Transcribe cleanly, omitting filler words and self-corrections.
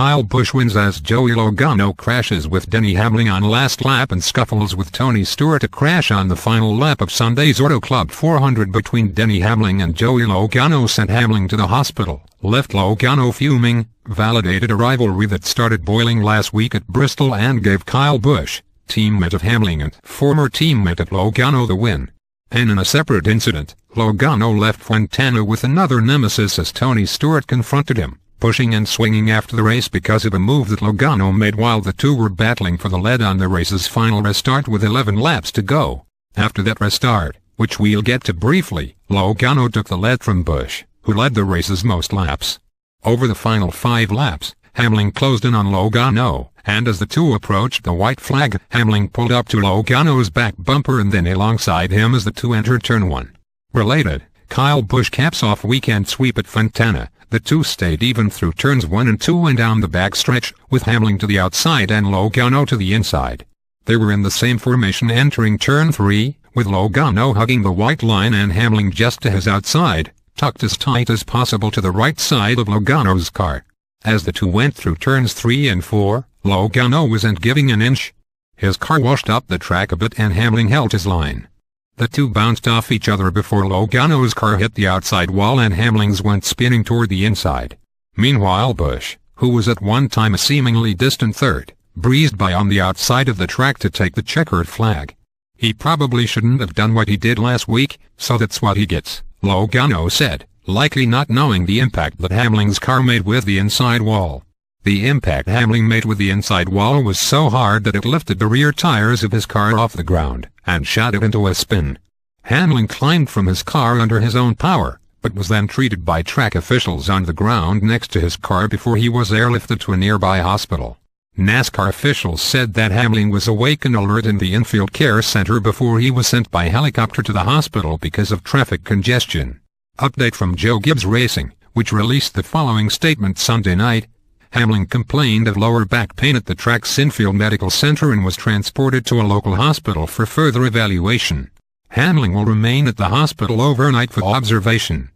Kyle Busch wins as Joey Logano crashes with Denny Hamlin on last lap and scuffles with Tony Stewart. A crash on the final lap of Sunday's Auto Club 400 between Denny Hamlin and Joey Logano sent Hamlin to the hospital, left Logano fuming, validated a rivalry that started boiling last week at Bristol, and gave Kyle Busch, teammate of Hamlin and former teammate of Logano, the win. And in a separate incident, Logano left Fontana with another nemesis as Tony Stewart confronted him, pushing and swinging after the race because of a move that Logano made while the two were battling for the lead on the race's final restart with 11 laps to go. After that restart, which we'll get to briefly, Logano took the lead from Busch, who led the race's most laps. Over the final 5 laps, Hamlin closed in on Logano, and as the two approached the white flag, Hamlin pulled up to Logano's back bumper and then alongside him as the two entered turn 1. Related, Kyle Busch caps off weekend sweep at Fontana. The two stayed even through turns 1 and 2 and down the backstretch, with Hamlin to the outside and Logano to the inside. They were in the same formation entering turn 3, with Logano hugging the white line and Hamlin just to his outside, tucked as tight as possible to the right side of Logano's car. As the two went through turns 3 and 4, Logano wasn't giving an inch. His car washed up the track a bit and Hamlin held his line. The two bounced off each other before Logano's car hit the outside wall and Hamlin's went spinning toward the inside. Meanwhile Busch, who was at one time a seemingly distant third, breezed by on the outside of the track to take the checkered flag. He probably shouldn't have done what he did last week, so that's what he gets, Logano said, likely not knowing the impact that Hamlin's car made with the inside wall. The impact Hamlin made with the inside wall was so hard that it lifted the rear tires of his car off the ground and shot it into a spin. Hamlin climbed from his car under his own power, but was then treated by track officials on the ground next to his car before he was airlifted to a nearby hospital. NASCAR officials said that Hamlin was awake and alert in the infield care center before he was sent by helicopter to the hospital because of traffic congestion. Update from Joe Gibbs Racing, which released the following statement Sunday night. Hamlin complained of lower back pain at the track's infield medical center and was transported to a local hospital for further evaluation. Hamlin will remain at the hospital overnight for observation.